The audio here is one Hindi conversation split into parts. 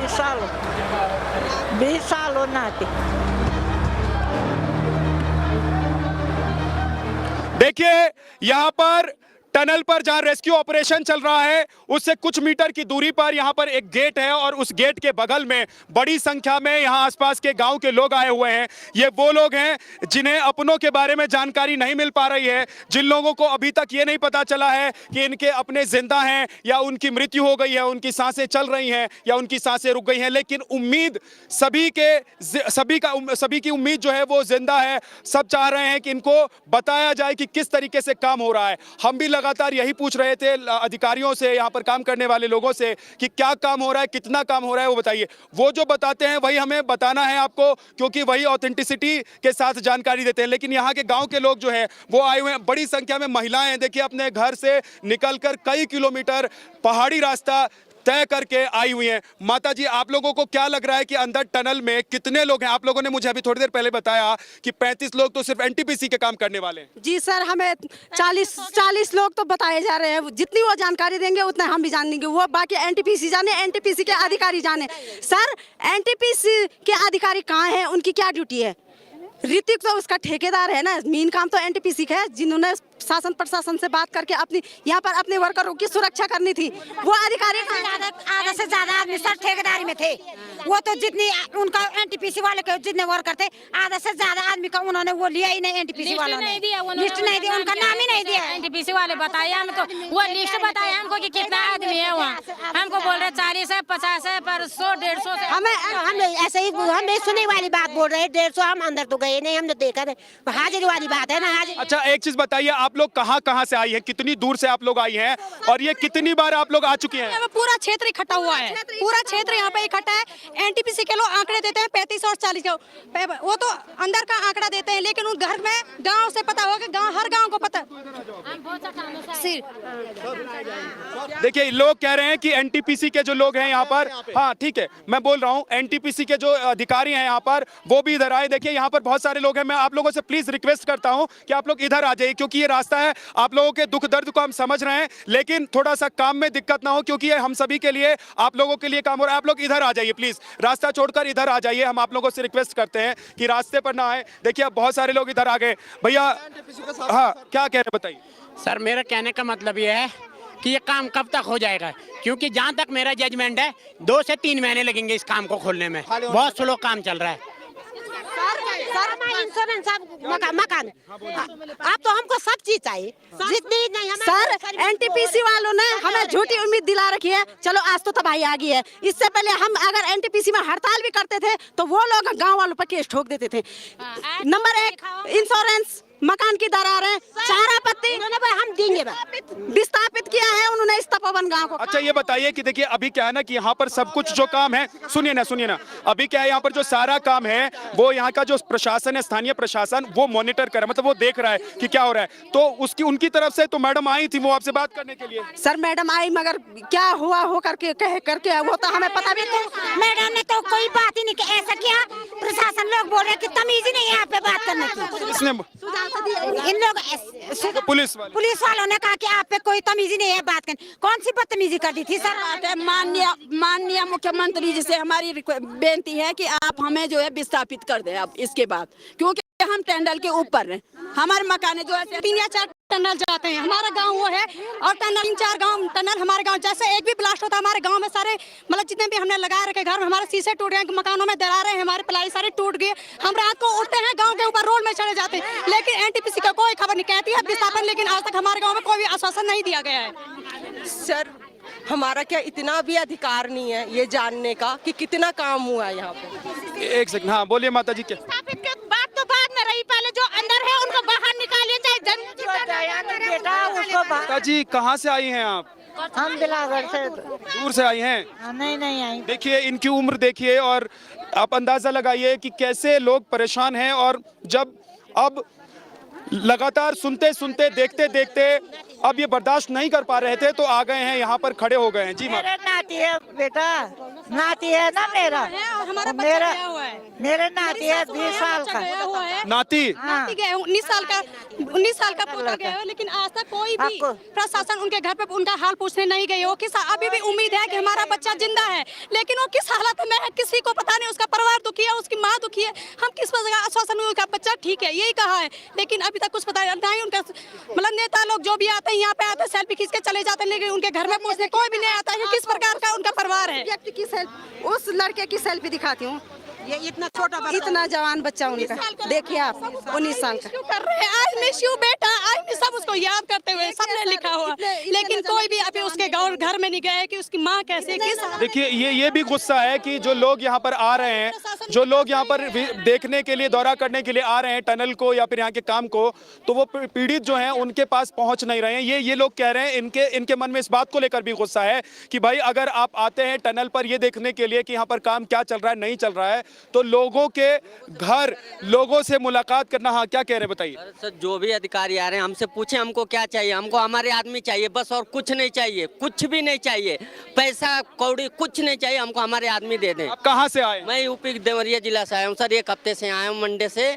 20 साल होना है। देखिए यहाँ पर टनल पर जहां रेस्क्यू ऑपरेशन चल रहा है उससे कुछ मीटर की दूरी पर यहाँ पर एक गेट है और उस गेट के बगल में बड़ी संख्या में यहाँ आसपास के गांव के लोग आए हुए हैं। ये वो लोग हैं जिन्हें अपनों के बारे में जानकारी नहीं मिल पा रही है, जिन लोगों को अभी तक ये नहीं पता चला है कि इनके अपने जिंदा हैं या उनकी मृत्यु हो गई है, उनकी सांसें चल रही हैं या उनकी सांसें रुक गई हैं। लेकिन उम्मीद सभी की उम्मीद जो है वो जिंदा है। सब चाह रहे हैं कि इनको बताया जाए कि किस तरीके से काम हो रहा है। हम भी लगातार यही पूछ रहे थे अधिकारियों से, यहाँ पर काम करने वाले लोगों से कि क्या काम हो रहा है, कितना काम हो रहा है, वो बताइए। वो जो बताते हैं वही हमें बताना है आपको, क्योंकि वही ऑथेंटिसिटी के साथ जानकारी देते हैं। लेकिन यहाँ के गांव के लोग जो है वो आए हुए हैं, बड़ी संख्या में महिलाएं हैं। देखिए अपने घर से निकलकर कई किलोमीटर पहाड़ी रास्ता तय करके आई हुई हैं। माता जी, आप लोगों को क्या लग रहा है कि अंदर टनल में कितने लोग हैं? आप लोगों ने मुझे अभी थोड़ी देर पहले बताया कि 35 लोग तो सिर्फ एनटीपीसी के काम करने वाले हैं। जी सर, हमें 40 लोग तो बताए जा रहे हैं। जितनी वो जानकारी देंगे उतना हम भी जान लेंगे। वो बाकी एनटीपीसी जाने, एनटीपीसी के अधिकारी जाने। सर, एनटीपीसी के अधिकारी कहाँ हैं? उनकी क्या ड्यूटी है? ऋतिक तो उसका ठेकेदार है ना, मेन काम तो एनटीपीसी का है, जिन्होंने शासन प्रशासन से बात करके अपनी यहाँ पर अपने वर्करों की सुरक्षा करनी थी। वो अधिकारी आधा से ज्यादा आदमी सर ठेकेदारी में थे। वो तो जितनी उनका एनटीपीसी वाले के जितने वर्कर थे, आधा से ज्यादा आदमी का उन्होंने वो लिया ही नहीं। एनटीपीसी वालों ने लिस्ट नहीं दिया, उनका नाम ही नहीं दिया। एनटीपीसी वाले बताया हमको, वो लिस्ट बताया हमको कि कितना आदमी है वहाँ। हमको बोल रहे 40 है, 50 है, पर 100-150 से हम ऐसे ही हम सुनने वाली बात बोल रहे हैं। 150 हम अंदर तो गए नहीं, हमने देखा नहीं। हाजिरी वाली बात है ना। अच्छा, एक चीज बताइए, आप लोग कहाँ से आई हैं? कितनी दूर से आप लोग आई हैं और ये कितनी बार आप लोग आ चुकी हैं? पूरा क्षेत्र इकट्ठा हुआ है, पूरा क्षेत्र यहाँ पे इकट्ठा है। एनटीपीसी के लोग आंकड़े देते हैं 35 और 40 के, वो तो अंदर का आंकड़ा देते हैं, लेकिन उन घर में गांव से पता होगा, गांव हर गांव को पता। देखिए लोग कह रहे हैं कि एनटीपीसी के जो लोग हैं यहाँ पर, हाँ ठीक है मैं बोल रहा हूँ, एनटीपीसी के जो अधिकारी हैं यहाँ पर वो भी इधर आए। देखिए यहाँ पर बहुत सारे लोग हैं। मैं आप लोगों से प्लीज रिक्वेस्ट करता हूँ कि आप लोग इधर आ जाइए, क्योंकि ये रास्ता है, आप लोगों के दुख दर्द को हम समझ रहे हैं, लेकिन थोड़ा सा काम में दिक्कत ना हो, क्योंकि ये हम सभी के लिए, आप लोगों के लिए काम हो रहा है। आप लोग इधर आ जाइए प्लीज, रास्ता छोड़कर इधर आ जाइए। हम आप लोगों से रिक्वेस्ट करते हैं कि रास्ते पर ना आए। देखिए अब बहुत सारे लोग इधर आ गए। भैया हाँ क्या कह रहे हैं बताइए। सर, मेरा कहने का मतलब ये है कि ये काम कब तक हो जाएगा, क्योंकि जहाँ तक मेरा जजमेंट है 2 से 3 महीने लगेंगे इस काम को खोलने में। बहुत स्लो काम चल रहा है। इंश्योरेंस मकान, अब तो हमको सब चीज चाहिए, जितनी नहीं। सर, एनटीपीसी वालों ने हमें झूठी उम्मीद दिला रखी है। चलो आज तो तबाही आ गई है। इससे पहले हम अगर एनटीपीसी में हड़ताल भी करते थे तो वो लोग गांव वालों पर केस ठोक देते थे। नंबर 1 इंश्योरेंस, मकान की दरारें, चारा पत्ती हम देंगे, विस्थापित किया है उन्होंने इस तपोवन गांव को। अच्छा ये बताइए कि देखिए अभी क्या है ना कि यहाँ पर सब कुछ जो काम है, सुनिए ना, अभी क्या है यहाँ पर जो सारा काम है वो यहाँ का जो प्रशासन है, स्थानीय प्रशासन, वो मॉनिटर कर रहा है, मतलब वो देख रहा है कि क्या हो रहा है। तो उसकी उनकी तरफ से तो मैडम आई थी वो आपसे बात करने के लिए। सर मैडम आई, मगर क्या हुआ हो करके कह करके वो तो हमें पता भी नहीं। मैडम ने तो कोई बात ही नहीं, ऐसा किया। प्रशासन लोग बोल रहे कि तमीज ही नहीं है यहाँ पे बात करने की। इसने इन लोग पुलिस वालों ने कहा कि आप पे कोई तमीजी नहीं है बात करने। कौन सी बदतमीजी कर दी थी सर? माननीय मुख्यमंत्री जी से हमारी बेनती है कि आप हमें जो है विस्थापित कर दें अब इसके बाद, क्योंकि हम टनल के ऊपर हैं। हमारे मकान जो है 3 या 4 टनल जाते हैं। हमारा गांव वो है और टनल 3-4 गांव टनल हमारे गांव। जैसे एक भी ब्लास्ट होता है हमारे गांव में सारे, मतलब जितने भी हमने लगा रखे घर में, हमारे शीशे टूट गए, मकानों में दरारें हैं, हमारे प्लाई सारे टूट गए। हम रात को उठते हैं गांव के ऊपर रोड में चढ़े जाते हैं, लेकिन एनटीपीसी का कोई खबर नहीं। कहती है विस्थापन, लेकिन आज तक हमारे गाँव में कोई भी आश्वासन नहीं दिया गया है। सर हमारा क्या इतना भी अधिकार नहीं है ये जानने का कि कितना काम हुआ है यहाँ पे? एक सेकंड, हाँ बोलिए माता जी। क्या बात तो बाद में रही, पहले जो अंदर है उनको बाहर निकालिए, चाहे माता जी कहाँ से आई हैं आप? हम बिलावर से। दूर से आई हैं? नहीं आई। देखिए इनकी उम्र देखिए और आप अंदाजा लगाइए कि कैसे लोग परेशान हैं। और जब अब लगातार सुनते देखते अब ये बर्दाश्त नहीं कर पा रहे थे तो आ गए हैं, यहाँ पर खड़े हो गए हैं। जी मेरा नाती है बेटा, नाती है ना मेरा, हमारा मेरे नाती है 20 साल का। गया हुआ है। नाती नाती गया है, 19 साल का पोता गया है, लेकिन आज तक कोई भी प्रशासन उनके घर पे उनका हाल पूछने नहीं गई हो। किस अभी भी उम्मीद है कि हमारा बच्चा जिंदा है, लेकिन वो किस हालत में है किसी को पता नहीं। उसका परिवार दुखी है, उसकी माँ दुखी है। हम किस जगह आश्वासन में उसका बच्चा ठीक है यही कहा है, लेकिन अभी तक कुछ पता नहीं। उनका मतलब नेता लोग जो भी आते हैं यहाँ पे आते हैं, सेल्फी खींच के चले जाते हैं, लेकिन उनके घर में पूछने कोई भी नहीं आता है कि किस प्रकार का उनका परिवार है। व्यक्ति की सेल्फी, उस लड़के की सेल्फी दिखाती हूँ। ये इतना छोटा बच्चा, इतना जवान बच्चा उनका, देखिए आप 19 साल का। क्यों कर रहे हैं? आई मिस यू बेटा, आई मिस, सब उसको याद करते हुए सबने लिखा हुआ, लेकिन कोई भी अभी उसके घर में नहीं गया कि उसकी माँ कैसे किस। देखिए ये भी गुस्सा है कि जो लोग यहाँ पर आ रहे हैं, जो लोग यहाँ पर देखने के लिए, दौरा करने के लिए आ रहे हैं टनल को या फिर यहाँ के काम को, तो वो पीड़ित जो हैं उनके पास पहुँच नहीं रहे हैं। ये लोग कह रहे हैं, इनके मन में इस बात को लेकर भी गुस्सा है कि भाई अगर आप आते हैं टनल पर ये देखने के लिए कि यहाँ पर काम क्या चल रहा है, नहीं चल रहा है, तो लोगों के घर, लोगों से मुलाकात करना। हाँ, क्या कह रहे हैं बताइए। सर, जो भी अधिकारी आ रहे हैं हमसे पूछे हमको क्या चाहिए। हमको हमारे आदमी चाहिए बस, और कुछ नहीं चाहिए, कुछ भी नहीं चाहिए, पैसा कौड़ी कुछ नहीं चाहिए, हमको हमारे आदमी दे दें। आप कहाँ से आए? मैं यूपी देवरिया जिला से आया हूँ सर, 1 हफ्ते से आया हूँ, मंडे से।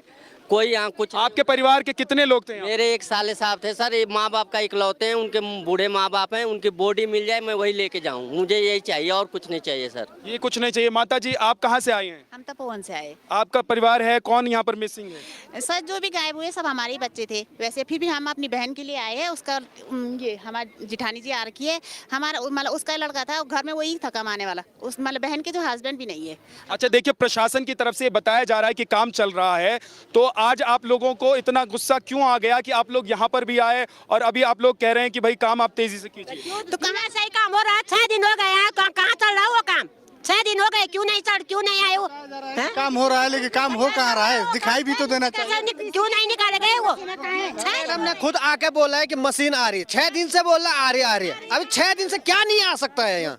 कोई यहाँ कुछ। आपके परिवार के कितने लोग थे? मेरे एक साले साहब थे सर, ये माँ बाप का इकलौते हैं, उनके बूढ़े माँ बाप हैं, उनकी बॉडी मिल जाए मैं वही लेके जाऊँ, मुझे यही चाहिए और कुछ नहीं चाहिए सर। ये कुछ नहीं चाहिए। माता जी, आप कहाँ से आई हैं? हम तपोवन से आए। आपका परिवार है, कौन यहाँ पर मिसिंग है? सर, जो भी गायब हुए सब हमारे ही बच्चे थे। वैसे फिर भी हम अपनी बहन के लिए आए हैं। उसका ये हमारी जिठानी जी आ रखी है, हमारा मतलब उसका लड़का था, घर में वही था कमाने वाला, उस मतलब बहन के जो हस्बैंड भी नहीं है। अच्छा, देखिए प्रशासन की तरफ से बताया जा रहा है कि काम चल रहा है, तो आज आप लोगों को इतना गुस्सा क्यों आ गया कि आप लोग यहाँ पर भी आए और अभी आप लोग कह रहे हैं कि भाई काम आप तेजी से कीजिए? तो कहाँ से काम हो रहा है? 6 दिन हो गए हैं, कहाँ चल रहा है वो काम? 6 दिन हो गए, क्यों नहीं आए वो? काम हो रहा है लेकिन काम हो कहाँ रहा है, दिखाई भी तो देना चाहिए। क्यों नहीं निकाले गए वो? मैडम ने खुद आके बोला है कि मशीन आ रही है, 6 दिन से बोल रहा आ रही है। अभी 6 दिन से क्या नहीं आ सकता है यहाँ?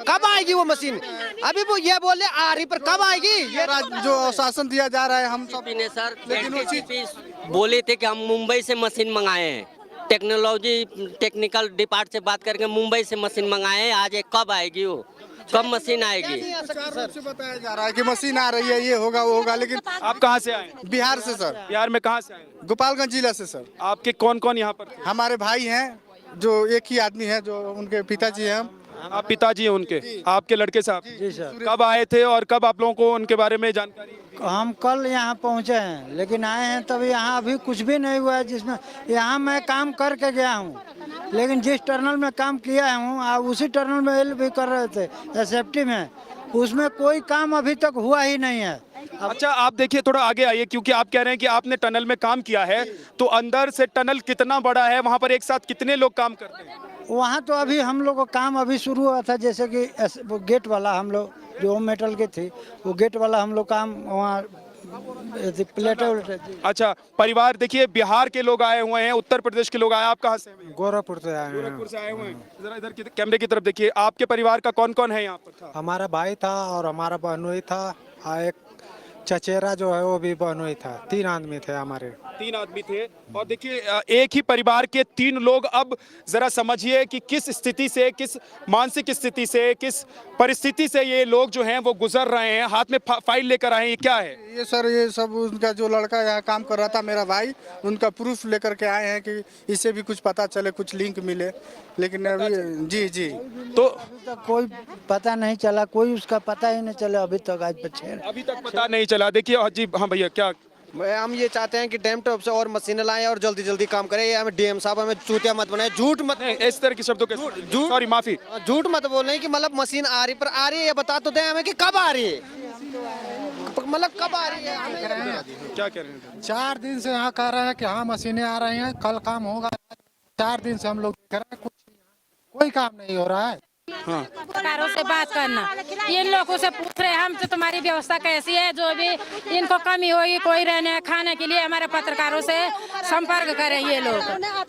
कब आएगी वो मशीन? अभी वो ये बोले आ रही, पर कब आएगी? ये जो शासन दिया जा रहा है हम सब ने सर, लेकिन बोले थे कि हम मुंबई से मशीन मंगाए हैं, टेक्नोलॉजी टेक्निकल डिपार्ट से बात करके मुंबई से मशीन मंगाए हैं। आज कब आएगी वो? कब मशीन आएगी? से बताया जा रहा है कि मशीन आ रही है, ये होगा वो होगा, लेकिन आप कहाँ से आए? बिहार से सर। बिहार में कहाँ से आए? गोपालगंज जिला से सर। आपके कौन कौन यहाँ पर? हमारे भाई हैं, जो एक ही आदमी है, जो उनके पिताजी हैं। आप पिताजी हैं उनके? आपके लड़के साहब? जी सर। कब आए थे और कब आप लोगों को उनके बारे में जानकारी? हम कल यहाँ पहुँचे हैं, लेकिन आए हैं तब यहाँ अभी कुछ भी नहीं हुआ है। जिसमें यहाँ मैं काम करके गया हूँ, लेकिन जिस टनल में काम किया हूँ उसी टनल में हेल्प भी कर रहे थे सेफ्टी में, उसमें कोई काम अभी तक हुआ ही नहीं है। अच्छा, आप देखिए थोड़ा आगे आइए, क्योंकि आप कह रहे हैं कि आपने टनल में काम किया है, तो अंदर से टनल कितना बड़ा है, वहाँ पर एक साथ कितने लोग काम करते हैं? वहाँ तो अभी हम लोग का काम अभी शुरू हुआ था, जैसे कि वो गेट वाला हम लोग जो मेटल के थे, वो गेट वाला हम लोग काम वहाँ प्लेट। अच्छा, परिवार देखिए बिहार के लोग आए हुए हैं, उत्तर प्रदेश के लोग आए, आप कहाँ से? गोरखपुर से आए हैं। गोरखपुर से आए हुए हैं। जरा इधर कैमरे की तरफ देखिए, आपके परिवार का कौन कौन है यहाँ पर? हमारा भाई था और हमारा बहनोई था, एक चचेरा जो है वो भी बहनोई था। 3 आदमी थे हमारे। 3 आदमी थे। और देखिए एक ही परिवार के 3 लोग, अब जरा समझिए कि किस स्थिति से, किस मानसिक स्थिति से, किस परिस्थिति से ये लोग जो हैं वो गुजर रहे हैं। हाथ में फाइल लेकर आए हैं, ये क्या है? ये सर, ये सब उनका जो लड़का यहाँ काम कर रहा था, मेरा भाई, उनका प्रूफ लेकर के आए हैं कि इससे भी कुछ पता चले, कुछ लिंक मिले, लेकिन अभी जी तो अभी तक कोई पता नहीं चला, कोई उसका पता ही नहीं चला अभी तक। आज बच्चे अभी तक पता नहीं चला। देखिए जी, हाँ भैया, क्या हम ये चाहते हैं कि डैम टॉप से और मशीनें लाएं और जल्दी जल्दी काम करें। ये हमें डीएम साहब हमें चूतिया मत बनाए, झूठ मत, इस तरह के शब्दों के, सॉरी माफी, झूठ मत बोल कि मतलब मशीन आ रही, पर आ रही है ये बता तो दें हमें कि कब आ रही है, मतलब कब आ रही है? क्या कह रहे हैं? 4 दिन से यहाँ कह रहे हैं कि हाँ मशीनें आ रही हैं, कल काम होगा। 4 दिन से हम लोग देख रहे हैं, कोई काम नहीं हो रहा है। पत्रकारों से बात करना, इन लोगों से पूछ रहे हम तो तुम्हारी व्यवस्था कैसी है, जो भी इनको कमी होगी कोई रहने खाने के लिए हमारे पत्रकारों से संपर्क करें। ये लोग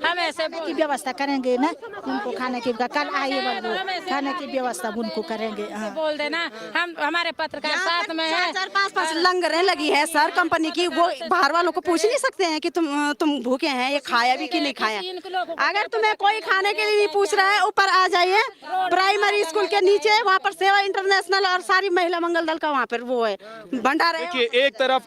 हम ऐसे की व्यवस्था करेंगे ना, उनको खाने की, कल आइए खाने की व्यवस्था उनको करेंगे। बोल देना, हम हमारे पत्रकार साथ में है। 4-5 लंगरें लगी है सर कंपनी की, वो बाहर वालों को पूछ नहीं सकते हैं कि तुम भूखे हैं, ये खाया भी कि नहीं खाया। अगर तुम्हें कोई खाने के लिए नहीं पूछ रहा है, ऊपर आ जाइए, प्राइमरी स्कूल के नीचे वहाँ पर सेवा इंटरनेशनल और सारी महिला मंगल दल का वहाँ पर वो है भंडारा। देखिए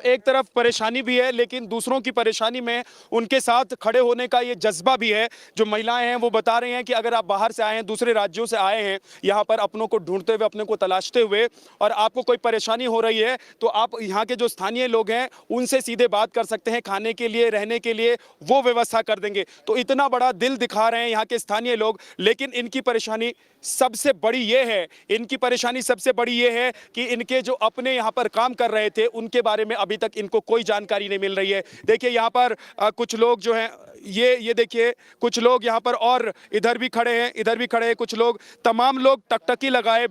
एक तरफ परेशानी भी है, लेकिन दूसरों की परेशानी में उनके साथ खड़े होने का ये जज्बा भी है। जो महिलाएं हैं वो बता रही हैं कि अगर आप बाहर से आए हैं, दूसरे राज्यों से आए हैं, यहाँ पर अपनों को ढूंढते हुए, अपने को तलाशते हुए, और आपको कोई परेशानी हो रही है तो आप यहाँ के जो स्थानीय लोग हैं उनसे सीधे बात कर सकते हैं। खाने के लिए, रहने के लिए वो व्यवस्था कर देंगे। तो इतना बड़ा दिल दिखा रहे हैं यहाँ के स्थानीय लोग। लेकिन इनकी परेशानी सबसे बड़ी ये है, कि इनके जो अपने यहाँ पर काम कर रहे थे उनके बारे में अभी तक इनको कोई जानकारी नहीं मिल रही है। देखिए यहाँ पर कुछ लोग जो हैं, ये देखिए कुछ लोग यहाँ पर, और इधर भी खड़े हैं कुछ लोग। तमाम लोग टकटकी लगाए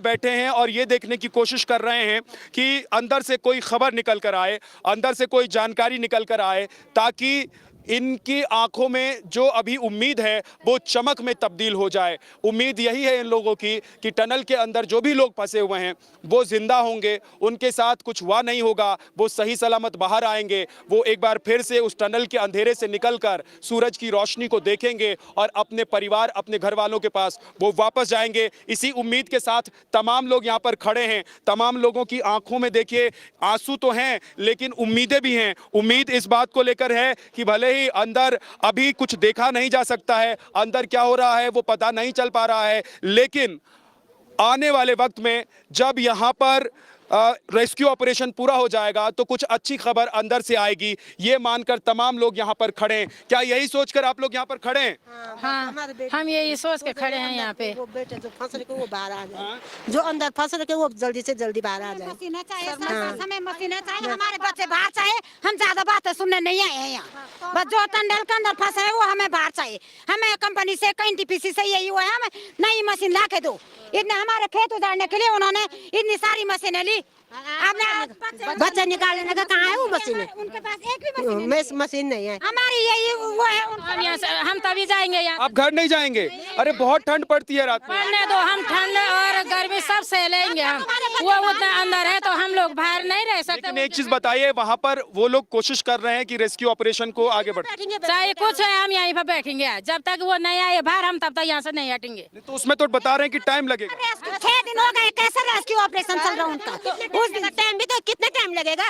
बैठे हैं और ये देखने की कोशिश कर रहे हैं कि अंदर से कोई खबर निकल कर आए, अंदर से कोई जानकारी निकल कर आए, ताकि इनकी आंखों में जो अभी उम्मीद है वो चमक में तब्दील हो जाए। उम्मीद यही है इन लोगों की कि टनल के अंदर जो भी लोग फंसे हुए हैं वो जिंदा होंगे, उनके साथ कुछ हुआ नहीं होगा, वो सही सलामत बाहर आएंगे, वो एक बार फिर से उस टनल के अंधेरे से निकलकर सूरज की रोशनी को देखेंगे और अपने परिवार, अपने घर वालों के पास वो वापस जाएंगे। इसी उम्मीद के साथ तमाम लोग यहाँ पर खड़े हैं। तमाम लोगों की आंखों में देखिए आंसू तो हैं, लेकिन उम्मीदें भी हैं। उम्मीद इस बात को लेकर है कि भले ही अंदर अभी कुछ देखा नहीं जा सकता है, अंदर क्या हो रहा है वो पता नहीं चल पा रहा है, लेकिन आने वाले वक्त में जब यहाँ पर रेस्क्यू ऑपरेशन पूरा हो जाएगा तो कुछ अच्छी खबर अंदर से आएगी, ये मानकर तमाम लोग यहाँ पर खड़े हैं। क्या यही सोचकर आप लोग यहाँ पर खड़े हैं? हाँ, हम यही सोच के खड़े हैं यहाँ पे। वो बेटे जो फंस रखे वो बाहर आ जाए, जो अंदर फंस रखे वो जल्दी से जल्दी बाहर आ जाए। मशीनें चाहिए, हमें मशीनें चाहिए, हमारे बच्चे बाहर चाहिए। हम ज्यादा बातें सुनने नहीं आए हैं यहाँ, बस जो टंडल के अंदर फंसे है वो हमें बाहर चाहिए। हमें कंपनी से, NTPC से यही हुआ है, हमें नई मशीन ला के दो। इतने हमारे खेत उजाड़ने के लिए उन्होंने इतनी सारी मशीनें ली, बच्चे निकालने का कहाँ है वो मशीन? उनके पास एक भी मशीन नहीं है। हमारी यही वो है। हम यहाँ से, हम तभी जाएंगे यहाँ। आप घर नहीं जाएंगे? अरे बहुत ठंड पड़ती है रात में। पढ़ने दो, हम ठंड और गर्मी सब सह लेंगे हम। वो उतना अंदर है तो हम लोग बाहर नहीं रह सकते। लेकिन एक चीज बताइए, वहाँ पर वो लोग कोशिश कर रहे हैं कि रेस्क्यू ऑपरेशन को आगे बढ़े, चाहे कुछ है हम यहीं पर बैठेंगे, जब तक वो नहीं आए बाहर हम तब तक यहाँ से नहीं हटेंगे। तो उसमें तो बता रहे हैं कि टाइम लगेगा। 6 दिन हो गए, कैसे रेस्क्यू ऑपरेशन चल रहा है उनका? उस दिन टाइम भी तो कितने टाइम लगेगा?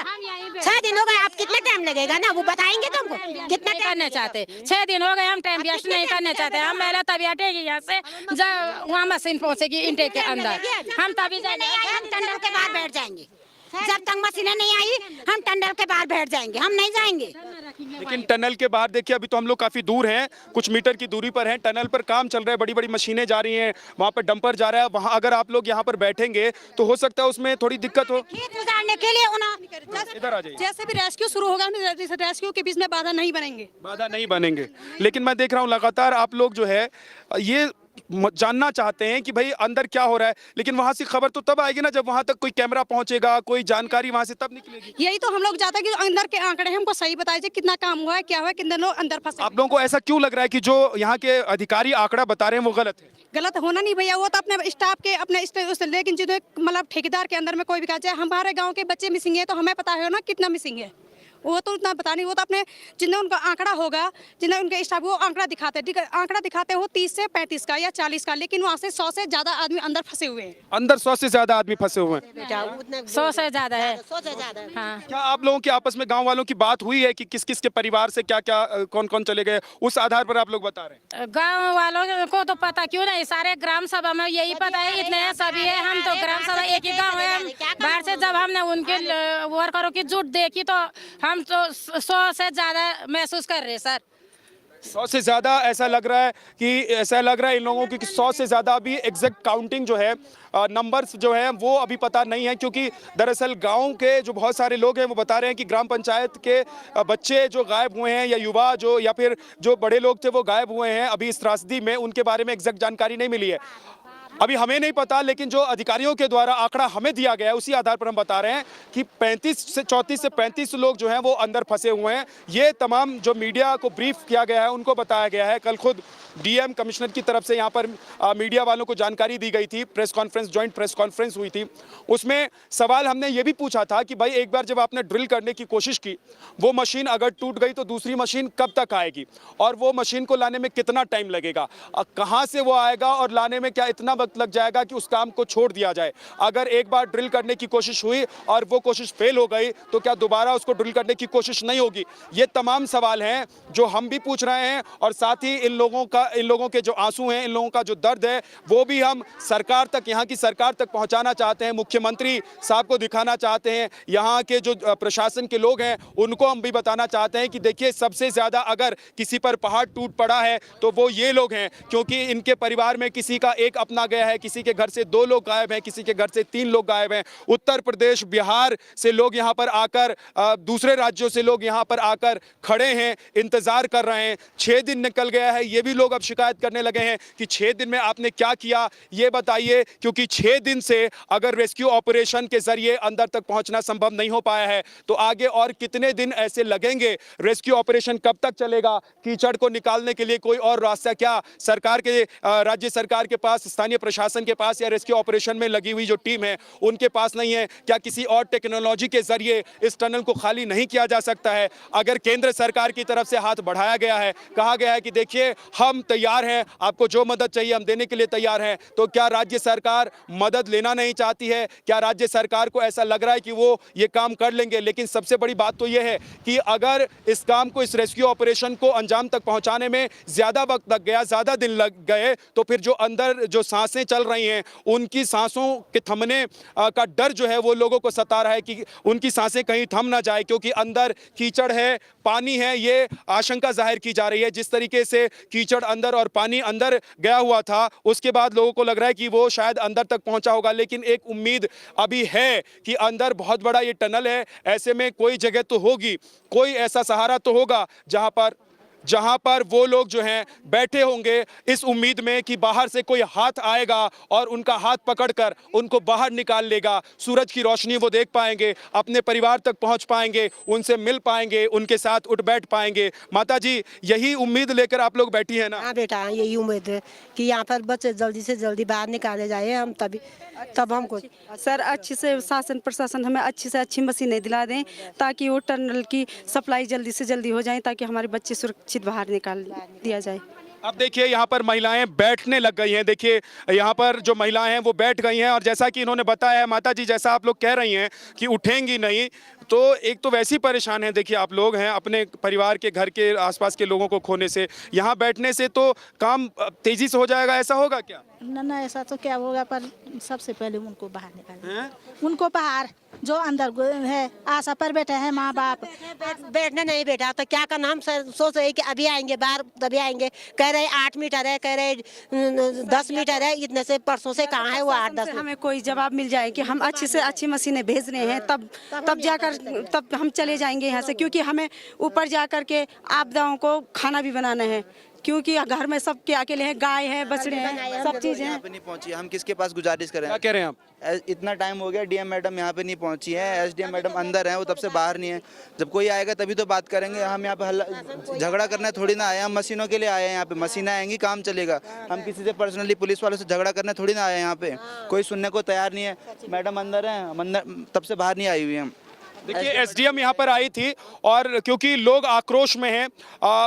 6 दिन हो गए, आप कितने टाइम लगेगा ना वो बताएंगे तुमको। कितना करना चाहते 6 दिन हो गए, हम टाइम वेस्ट नहीं करना चाहते। हम पहले तभी हटेंगे यहाँ से जब वहाँ मशीन पहुँचेगी इंटेक के अंदर, हम तभी जाएंगे। हम टंडल के बाहर बैठ जाएंगे, जब तक मशीनें नहीं आई हम टंडल के बाहर बैठ जाएंगे, हम नहीं जाएंगे। लेकिन टनल के बाहर देखिए, अभी तो हम लोग काफी दूर हैं, कुछ मीटर की दूरी पर हैं। टनल पर काम चल रहा है, बड़ी बड़ी मशीनें जा रही हैं, वहाँ पर डंपर जा रहा है। वहाँ अगर आप लोग यहाँ पर बैठेंगे तो हो सकता है उसमें थोड़ी दिक्कत हो। खेत उजाड़ने के लिए इधर आ जाइए। जैसे भी रेस्क्यू शुरू होगा, रेस्क्यू के बीच में बाधा नहीं बनेंगे। लेकिन मैं देख रहा हूँ लगातार आप लोग जो है ये जानना चाहते हैं कि भाई अंदर क्या हो रहा है, लेकिन वहां से खबर तो तब आएगी ना जब वहां तक कोई कैमरा पहुंचेगा, कोई जानकारी वहां से तब निकलेगी। यही तो हम लोग चाहते हैं कि अंदर के आंकड़े हमको सही बताइए, कितना काम हुआ है, क्या हुआ है, कितने लोग अंदर फंसे। आप लोगों को ऐसा क्यों लग रहा है कि जो यहाँ के अधिकारी आंकड़ा बता रहे हैं वो गलत है? गलत होना नहीं भैया, वो तो अपने स्टाफ के अपने लेकिन जिन्हें मतलब ठेकेदार के अंदर में कोई भी कहा जाए हमारे गाँव के बच्चे मिसिंग है तो हमें पता है ना कितना मिसिंग है, वो तो उतना पता नहीं। वो तो अपने जिन्हें उनका आंकड़ा होगा, जिन्हें उनके स्टाफ वो आंकड़ा दिखाते हो 30 से 35 का या 40 का, लेकिन वहाँ से 100 से ज्यादा आदमी अंदर फंसे हुए हैं। अंदर 100 से ज्यादा आदमी फंसे हुए हैं? 100 से ज्यादा है। 100 से ज्यादा है। हाँ। क्या आप लोगों के आपस में गांव वालों की बात हुई है कि किस किस के परिवार से क्या क्या कौन कौन चले गए, उस आधार पर आप लोग बता रहे हैं? गांव वालों को तो पता क्यों नहीं, सारे ग्राम सभा में यही पता है, इतने सभी है। हम तो ग्राम सभा एक ही गांव है, बाहर से जब हमने उनके वर्करों की जुट देखी तो हम तो 100 से ज्यादा महसूस कर रहे सर। 100 से ज्यादा ऐसा लग रहा है इन लोगों की 100 से ज्यादा अभी एग्जैक्ट काउंटिंग जो है, नंबर्स जो है वो अभी पता नहीं है, क्योंकि दरअसल गांव के जो बहुत सारे लोग हैं वो बता रहे हैं कि ग्राम पंचायत के बच्चे जो गायब हुए हैं या युवा जो या फिर जो बड़े लोग थे वो गायब हुए हैं अभी इस त्रासदी में, उनके बारे में एग्जैक्ट जानकारी नहीं मिली है। अभी हमें नहीं पता, लेकिन जो अधिकारियों के द्वारा आंकड़ा हमें दिया गया है उसी आधार पर हम बता रहे हैं कि 34 से 35 लोग जो हैं वो अंदर फंसे हुए हैं। ये तमाम जो मीडिया को ब्रीफ किया गया है उनको बताया गया है। कल खुद डीएम कमिश्नर की तरफ से यहाँ पर मीडिया वालों को जानकारी दी गई थी, press conference, joint press conference हुई थी। उसमें सवाल हमने ये भी पूछा था कि भाई एक बार जब आपने ड्रिल करने की कोशिश की, वो मशीन अगर टूट गई तो दूसरी मशीन कब तक आएगी और वो मशीन को लाने में कितना टाइम लगेगा, कहाँ से वो आएगा और लाने में क्या इतना वक्त लग जाएगा कि उस काम को छोड़ दिया जाए। अगर एक बार ड्रिल करने की कोशिश हुई और वो कोशिश फेल हो गई तो क्या दोबारा उसको ड्रिल करने की कोशिश नहीं होगी। ये तमाम सवाल हैं जो हम भी पूछ रहे हैं और साथ ही इन लोगों के जो आंसू हैं, इन लोगों का जो दर्द है वो भी हम सरकार तक, यहाँ की सरकार तक पहुँचाना चाहते हैं। मुख्यमंत्री साहब को दिखाना चाहते हैं, यहाँ के जो प्रशासन के लोग हैं उनको हम भी बताना चाहते हैं कि देखिए सबसे ज़्यादा अगर किसी पर पहाड़ टूट पड़ा है तो वो ये लोग हैं, क्योंकि इनके परिवार में किसी का एक अपना गया है, किसी के घर से 2 लोग गायब हैं, किसी के घर से 3 लोग गायब हैं। उत्तर प्रदेश, बिहार से लोग यहाँ पर आकर, दूसरे राज्यों से लोग यहाँ पर आकर खड़े हैं, इंतजार कर रहे हैं। 6 दिन निकल गया है, ये भी लोग अब शिकायत करने लगे हैं कि 6 दिन में आपने क्या किया ये बताइए, क्योंकि 6 दिन से अगर रेस्क्यू ऑपरेशन के जरिए अंदर तक पहुंचना संभव नहीं हो पाया है तो आगे और कितने दिन ऐसे लगेंगे। रेस्क्यू ऑपरेशन कब तक चलेगा, कीचड़ को निकालने के लिए कोई और रास्ता क्या सरकार के, राज्य सरकार के पास, स्थानीय प्रशासन के पास या रेस्क्यू ऑपरेशन में लगी हुई जो टीम है उनके पास नहीं है? क्या किसी और टेक्नोलॉजी के जरिए इस टनल को खाली नहीं किया जा सकता है? अगर केंद्र सरकार की तरफ से हाथ बढ़ाया गया है, कहा गया है कि देखिए हम तैयार हैं, आपको जो मदद चाहिए हम देने के लिए तैयार हैं, तो क्या राज्य सरकार मदद लेना नहीं चाहती है? क्या राज्य सरकार को ऐसा लग रहा है कि वो ये काम कर लेंगे? लेकिन सबसे बड़ी बात तो ये है कि अगर इस काम को, इस रेस्क्यू ऑपरेशन को अंजाम तक पहुंचाने में ज्यादा वक्त लग गया, ज्यादा दिन लग गए, तो फिर जो अंदर जो सांसें चल रही हैं उनकी सांसों के थमने का डर जो है वो लोगों को सता रहा है कि उनकी सांसें कहीं थम ना जाए, क्योंकि अंदर कीचड़ है, पानी है, ये आशंका जाहिर की जा रही है। जिस तरीके से कीचड़ अंदर और पानी अंदर गया हुआ था उसके बाद लोगों को लग रहा है कि वो शायद अंदर तक पहुंचा होगा, लेकिन एक उम्मीद अभी है कि अंदर बहुत बड़ा ये टनल है, ऐसे में कोई जगह तो होगी, कोई ऐसा सहारा तो होगा जहां पर वो लोग जो हैं बैठे होंगे इस उम्मीद में कि बाहर से कोई हाथ आएगा और उनका हाथ पकड़कर उनको बाहर निकाल लेगा। सूरज की रोशनी वो देख पाएंगे, अपने परिवार तक पहुंच पाएंगे, उनसे मिल पाएंगे, उनके साथ उठ बैठ पाएंगे। माता जी, यही उम्मीद लेकर आप लोग बैठी है ना? हाँ बेटा, यही उम्मीद है कि यहाँ पर बच्चे जल्दी से जल्दी बाहर निकाले जाए, हम तब हमको सर अच्छी से शासन प्रशासन हमें अच्छी से अच्छी मशीनें दिला दें ताकि वो टनल की सप्लाई जल्दी से जल्दी हो जाए, ताकि हमारे बच्चे सुरक्षित बाहर निकाल दिया जाए। अब देखिए यहाँ पर महिलाएं बैठने लग गई हैं। देखिए यहाँ पर जो महिलाएं हैं वो बैठ गई हैं और जैसा कि इन्होंने बताया है, माता जी जैसा आप लोग कह रही हैं कि उठेंगी नहीं, तो एक तो वैसी परेशान है। देखिए आप लोग हैं, अपने परिवार के, घर के आसपास के लोगों को खोने से, यहाँ बैठने से तो काम तेजी से हो जाएगा, ऐसा होगा क्या? ना ऐसा तो क्या होगा, पर सबसे पहले उनको बाहर निकालें, उनको बाहर, जो अंदर है आशा पर बैठे हैं माँ बाप। बैठने नहीं बेटा, तो क्या करना, हम सोच रहे कि अभी आएंगे बाहर, तभी आएंगे। कह रहे 8 मीटर है, कह रहे 10 मीटर है, इतने से परसों से कहाँ है वो 8-10। हमें कोई जवाब मिल जाए कि हम अच्छी से अच्छी मशीनें भेज रहे हैं, तब जाकर तब हम चले जाएंगे यहाँ से, क्योंकि हमें ऊपर जाकर के आपदाओं को खाना भी बनाना है, क्योंकि घर में सब के अकेले हैं, गाय है, बछड़े हैं, सब चीजें हैं। नहीं पहुंची, हम किसके पास गुजारिश करें? क्या कह रहे हैं आप? इतना टाइम हो गया, डीएम मैडम यहाँ पे नहीं पहुंची है, एसडीएम मैडम अंदर हैं, वो तब से बाहर नहीं है। जब कोई आएगा तभी तो बात करेंगे। हम यहाँ पे झगड़ा करने थोड़ी ना आए, हम मशीनों के लिए आए हैं। यहाँ पे मशीनें आएंगी, काम चलेगा। हम किसी से पर्सनली पुलिस वालों से झगड़ा करने थोड़ी ना आए हैं। यहाँ पे कोई सुनने को तैयार नहीं है। मैडम अंदर हैं, तब से बाहर नहीं आई हुई हम। देखिए एसडीएम यहाँ पर आई थी और क्योंकि लोग आक्रोश में हैं,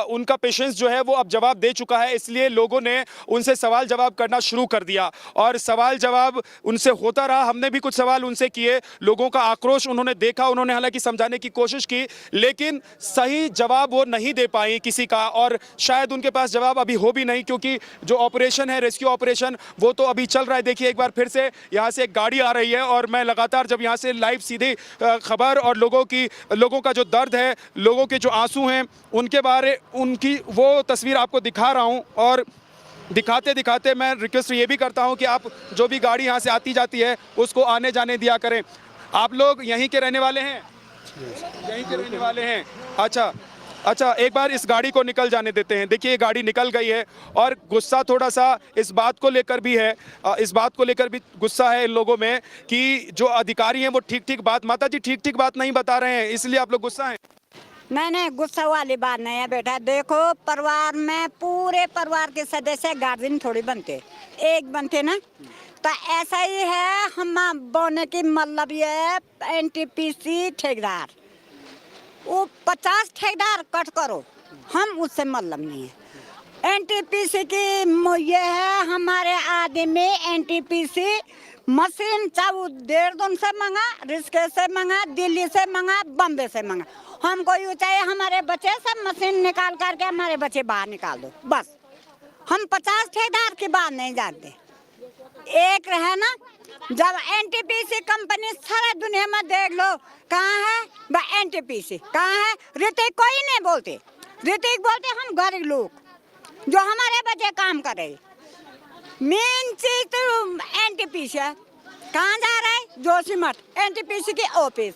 उनका पेशेंस जो है वो अब जवाब दे चुका है, इसलिए लोगों ने उनसे सवाल जवाब करना शुरू कर दिया और सवाल जवाब उनसे होता रहा। हमने भी कुछ सवाल उनसे किए, लोगों का आक्रोश उन्होंने देखा, उन्होंने हालांकि समझाने की कोशिश की, लेकिन सही जवाब वो नहीं दे पाई किसी का, और शायद उनके पास जवाब अभी हो भी नहीं, क्योंकि जो ऑपरेशन है, रेस्क्यू ऑपरेशन, वो तो अभी चल रहा है। देखिए एक बार फिर से यहाँ से एक गाड़ी आ रही है और मैं लगातार जब यहाँ से लाइव सीधी खबर और लोगों का जो दर्द है, लोगों के जो आंसू हैं, उनकी वो तस्वीर आपको दिखा रहा हूं। और दिखाते दिखाते मैं रिक्वेस्ट ये भी करता हूं कि आप जो भी गाड़ी यहां से आती जाती है उसको आने जाने दिया करें। आप लोग यहीं के रहने वाले हैं? यहीं के रहने वाले हैं, अच्छा। अच्छा, एक बार इस गाड़ी को निकल जाने देते हैं। देखिए ये गाड़ी निकल गई है और गुस्सा थोड़ा सा इस बात को लेकर भी है, इस बात को लेकर भी गुस्सा है इन लोगों में कि जो अधिकारी हैं वो ठीक बात, माता जी ठीक बात नहीं बता रहे हैं, इसलिए आप लोग गुस्सा हैं। नहीं, गुस्सा वाली बात नहीं है बेटा। देखो, परिवार में पूरे परिवार के सदस्य गार्जियन थोड़ी बनते, एक बनते ना। तो ऐसा ही है, हम बोलने की मतलब ये है, एनटीपीसी ठेकेदार वो 50 ठेकेदार कट करो, हम उससे मतलब नहीं है। एनटीपीसी की ये है, हमारे आदमी एनटीपीसी मशीन चाहे देहरादून से मंगा, रिस्के से मंगा, दिल्ली से मंगा, बम्बे से मंगा, हमको यूँ चाहिए हमारे बच्चे सब मशीन निकाल करके हमारे बच्चे बाहर निकाल दो, बस। हम 50 ठेकेदार की बात नहीं जानते। एक है ना, जब एनटीपीसी कंपनी सारे दुनिया में देख लो, कहाँ है एनटीपीसी, कहाँ है ऋतिक, कोई नहीं बोलते। ऋतिक बोलते हम गरीब लोग जो हमारे बच्चे काम कर रहे। मेन चीज तो एनटीपीसी है। कहाँ जा रहा है? जोशीमठ एनटीपीसी के ऑफिस,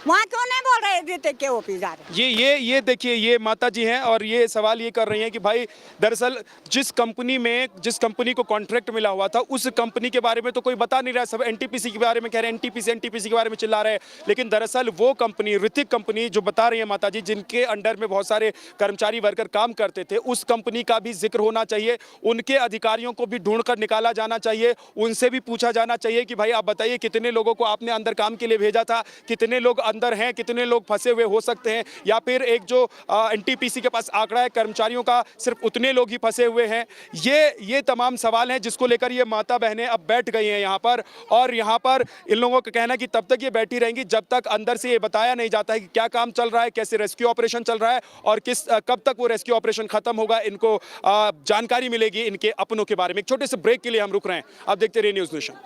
वहाँ क्यों नहीं बोल रहे ऋतिक के ऑफिस जा रहे? ये देखिए, ये माता जी हैं और ये सवाल ये कर रही हैं कि भाई दरअसल जिस कंपनी को कॉन्ट्रैक्ट मिला हुआ था उस कंपनी के बारे में तो कोई बता नहीं रहा है। सब एनटीपीसी के बारे में कह रहे हैं, एनटीपीसी के बारे में चिल्ला रहे हैं, लेकिन दरअसल वो कंपनी ऋतिक कंपनी जो बता रही है माता जी, जिनके अंडर में बहुत सारे कर्मचारी वर्कर काम करते थे, उस कंपनी का भी जिक्र होना चाहिए। उनके अधिकारियों को भी ढूंढ कर निकाला जाना चाहिए, उनसे भी पूछा जाना चाहिए कि भाई आप बताइए कितने लोगों को आपने अंदर काम के लिए भेजा था, कितने लोग अंदर हैं, कितने लोग फंसे हुए हो सकते हैं, या फिर एक जो एनटीपीसी के पास आंकड़ा है कर्मचारियों का, सिर्फ उतने लोग ही फंसे हुए हैं। ये तमाम सवाल हैं जिसको लेकर ये माता बहनें अब बैठ गई हैं यहाँ पर, और यहाँ पर इन लोगों का कहना है कि तब तक ये बैठी रहेंगी जब तक अंदर से ये बताया नहीं जाता है कि क्या काम चल रहा है, कैसे रेस्क्यू ऑपरेशन चल रहा है और कब तक वो रेस्क्यू ऑपरेशन खत्म होगा। इनको जानकारी मिलेगी इनके अपनों के बारे में। एक छोटे से ब्रेक के लिए हम रुक रहे हैं, आप देखते रहिए न्यूज़ नेशन।